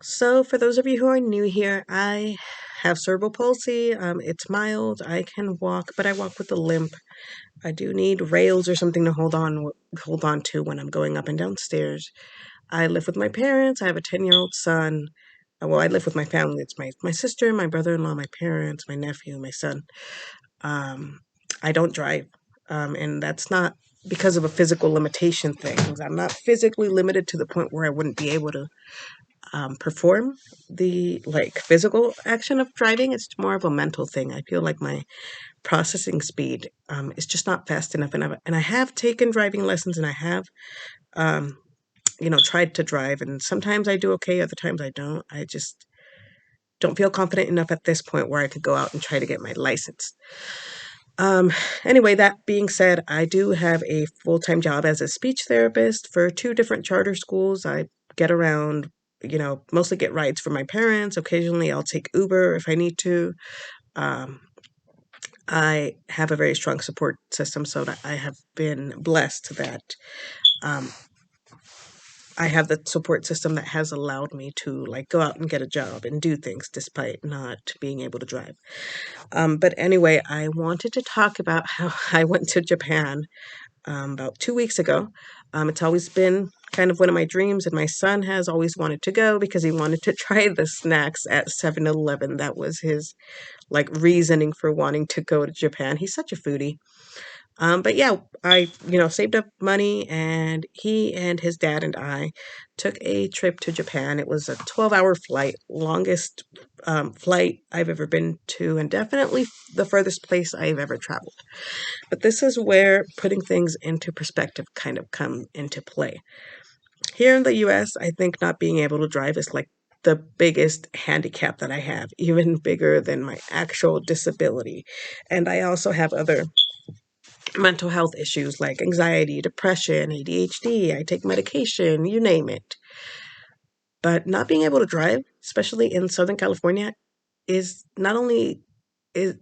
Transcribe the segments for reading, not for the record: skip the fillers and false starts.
So, for those of you who are new here, I have cerebral palsy. It's mild. I can walk, but I walk with a limp. I do need rails or something to hold on to when I'm going up and down stairs. I live with my parents. I have a 10-year-old son. Well, I live with my family. It's my sister, my brother-in-law, my parents, my nephew, my son. Um, I don't drive, and that's not because of a physical limitation thing. I'm not physically limited to the point where I wouldn't be able to perform the like physical action of driving. It's more of a mental thing. I feel like my processing speed is just not fast enough. And I have taken driving lessons, and I have um, tried to drive. And sometimes I do okay, other times I don't. I just don't feel confident enough at this point where I could go out and try to get my license. Um, anyway, that being said, I do have a full time job as a speech therapist for two different charter schools. I get around, mostly get rides from my parents. Occasionally, I'll take Uber if I need to. Um, I have a very strong support system, so that I have been blessed that um, I have the support system that has allowed me to like go out and get a job and do things despite not being able to drive. But anyway, I wanted to talk about how I went to Japan about 2 weeks ago. It's always been kind of one of my dreams, and my son has always wanted to go because he wanted to try the snacks at 7-Eleven. That was his like reasoning for wanting to go to Japan. He's such a foodie. But yeah, I, saved up money, and he and his dad and I took a trip to Japan. It was a 12-hour flight, longest flight I've ever been to, and definitely the furthest place I've ever traveled. But this is where putting things into perspective kind of come into play. Here in the US, I think not being able to drive is like the biggest handicap that I have, even bigger than my actual disability. And I also have other mental health issues like anxiety, depression, ADHD. I take medication, you name it. But not being able to drive, especially in Southern California, is not only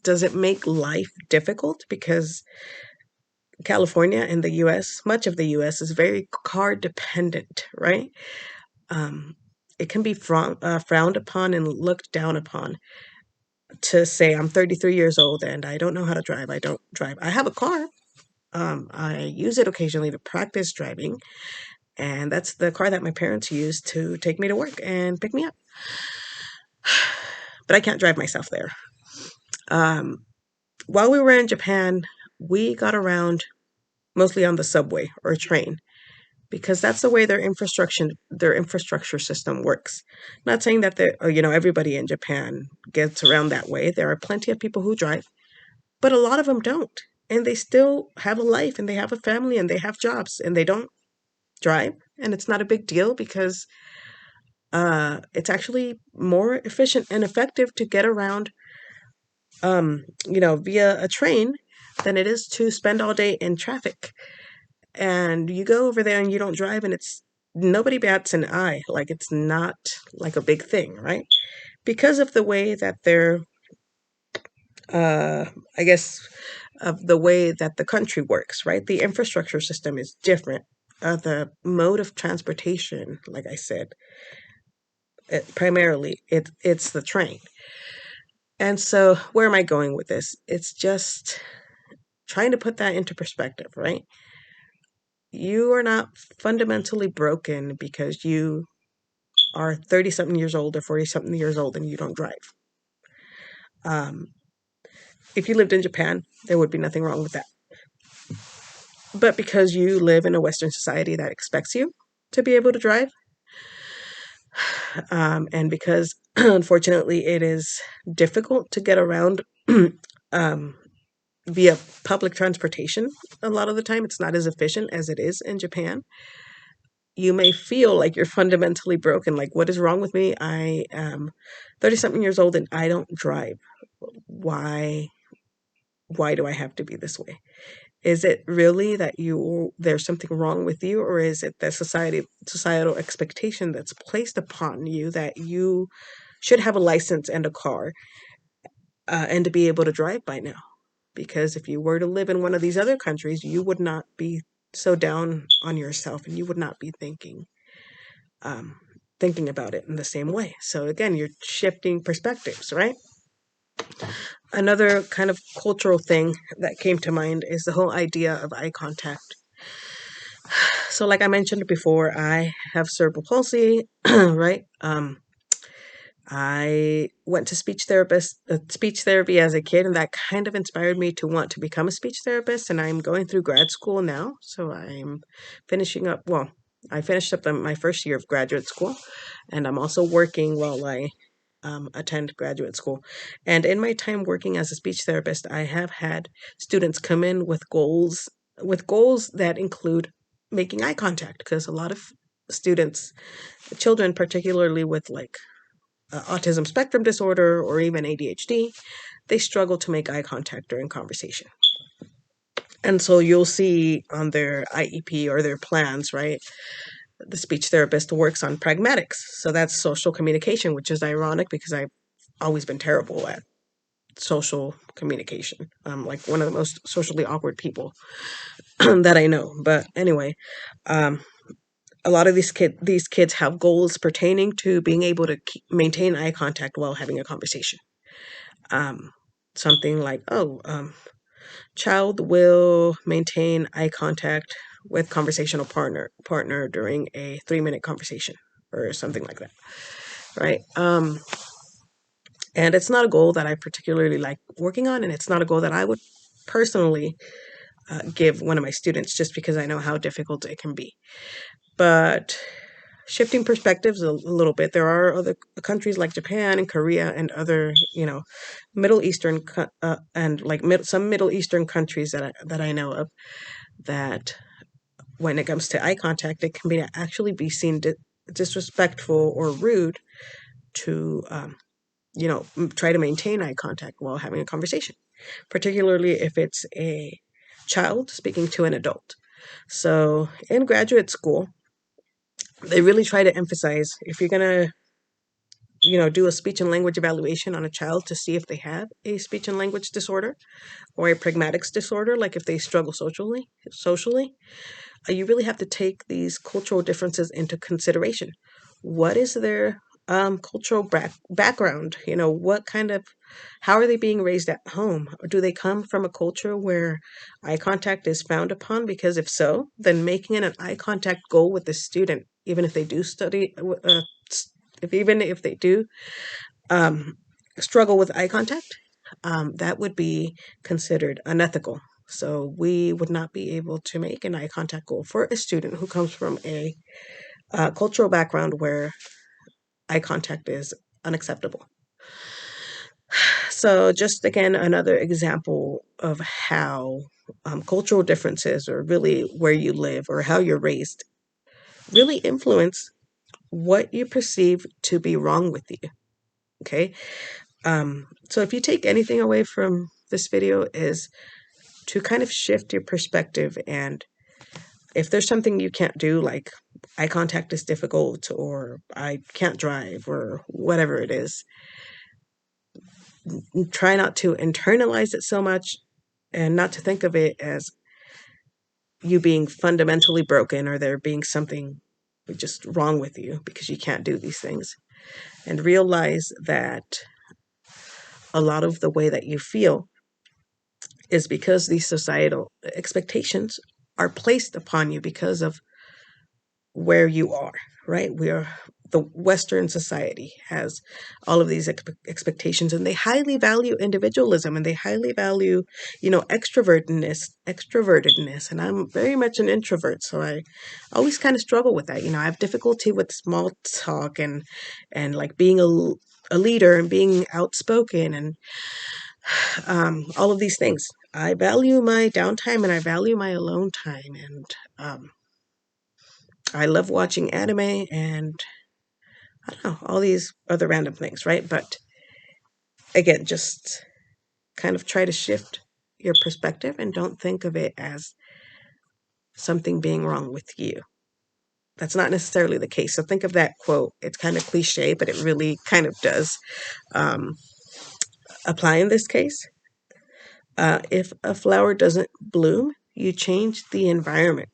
does it make life difficult because California and the US, much of the US is very car dependent, right? Um, it can be frowned upon and looked down upon to say, I'm 33 years old and I don't know how to drive. I don't drive. I have a car. I use it occasionally to practice driving, and that's the car that my parents use to take me to work and pick me up. But I can't drive myself there. Um, while we were in Japan, we got around mostly on the subway or train because that's the way their infrastructure system works. Not saying that everybody in Japan gets around that way. There are plenty of people who drive, but a lot of them don't, and they still have a life and they have a family and they have jobs and they don't drive, and it's not a big deal because it's actually more efficient and effective to get around, via a train than it is to spend all day in traffic. And you go over there and you don't drive, and it's nobody bats an eye. Like it's not like a big thing, right? Because of the way that uh, I guess, of the way that the country works, right? The infrastructure system is different. The mode of transportation, like I said, primarily it's the train. And so, where am I going with this? It's just trying to put that into perspective, right? You are not fundamentally broken because you are 30 something years old or 40 something years old and you don't drive. Um, if you lived in Japan, there would be nothing wrong with that. But because you live in a Western society that expects you to be able to drive, and because unfortunately it is difficult to get around um, via public transportation, a lot of the time it's not as efficient as it is in Japan. You may feel like you're fundamentally broken. Like, what is wrong with me? I am 30 something years old and I don't drive. Why? Why do I have to be this way? Is it really that there's something wrong with you, or is it that societal expectation that's placed upon you that you should have a license and a car, and to be able to drive by now? Because if you were to live in one of these other countries, you would not be so down on yourself and you would not be thinking. Um, thinking about it in the same way. So again, you're shifting perspectives, right? Another kind of cultural thing that came to mind is the whole idea of eye contact. So, like I mentioned before, I have cerebral palsy, right? I went to speech therapy as a kid, and that kind of inspired me to want to become a speech therapist. And I'm going through grad school now, so I'm finishing up. Well, I finished up my first year of graduate school, and I'm also working while I attend graduate school. And in my time working as a speech therapist, I have had students come in with goals that include making eye contact, because a lot of students, children particularly with like autism spectrum disorder or even ADHD, they struggle to make eye contact during conversation. And so you'll see on their IEP or their plans, right? The speech therapist works on pragmatics. So that's social communication, which is ironic because I've always been terrible at social communication. I'm like one of the most socially awkward people that I know. But anyway, um, a lot of these kids have goals pertaining to being able to maintain eye contact while having a conversation. Um, Something like, child will maintain eye contact with conversational partner during a 3-minute conversation or something like that, right? And it's not a goal that I particularly like working on, and it's not a goal that I would personally give one of my students, just because I know how difficult it can be. But shifting perspectives a little bit, there are other countries like Japan and Korea and other, Middle Eastern and like some Middle Eastern countries that I know of, that when it comes to eye contact, it can be actually be seen disrespectful or rude to try to maintain eye contact while having a conversation, particularly if it's a child speaking to an adult. So in graduate school, they really try to emphasize, if you're going to do a speech and language evaluation on a child to see if they have a speech and language disorder or a pragmatics disorder, like if they struggle socially, you really have to take these cultural differences into consideration. What is their cultural background? What kind of, how are they being raised at home? Or do they come from a culture where eye contact is frowned upon? Because if so, then making an eye contact goal with the student, even if they do study, even if they do um, struggle with eye contact, that would be considered unethical. So we would not be able to make an eye contact goal for a student who comes from a cultural background where eye contact is unacceptable. So just again, another example of how cultural differences, or really where you live or how you're raised, really influence what you perceive to be wrong with you. Okay. So if you take anything away from this video, is to kind of shift your perspective. And if there's something you can't do, like eye contact is difficult, or I can't drive, or whatever it is, try not to internalize it so much, and not to think of it as you being fundamentally broken or there being something just wrong with you because you can't do these things. And realize that a lot of the way that you feel is because these societal expectations are placed upon you because of where you are, right? The Western society has all of these expectations, and they highly value individualism, and they highly value, extrovertedness. And I'm very much an introvert, so I always kind of struggle with that. I have difficulty with small talk and like being a leader and being outspoken and all of these things. I value my downtime and I value my alone time, and I love watching anime and I don't know, all these other random things, right? But again, just kind of try to shift your perspective and don't think of it as something being wrong with you. That's not necessarily the case. So think of that quote. It's kind of cliche, but it really kind of does um, apply in this case. If a flower doesn't bloom, you change the environment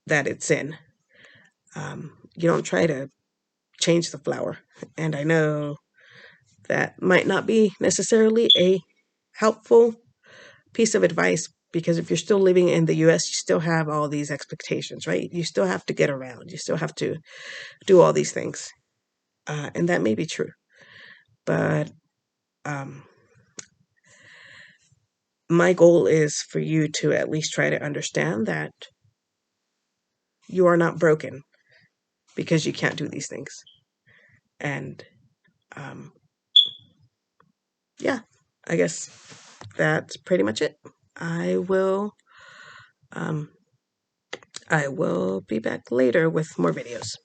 that it's in. You don't try to change the flour. And I know that might not be necessarily a helpful piece of advice, because if you're still living in the US, you still have all these expectations, right? You still have to get around. You still have to do all these things. And that may be true. But my goal is for you to at least try to understand that you are not broken because you can't do these things. And yeah, I guess that's pretty much it. I will I will be back later with more videos.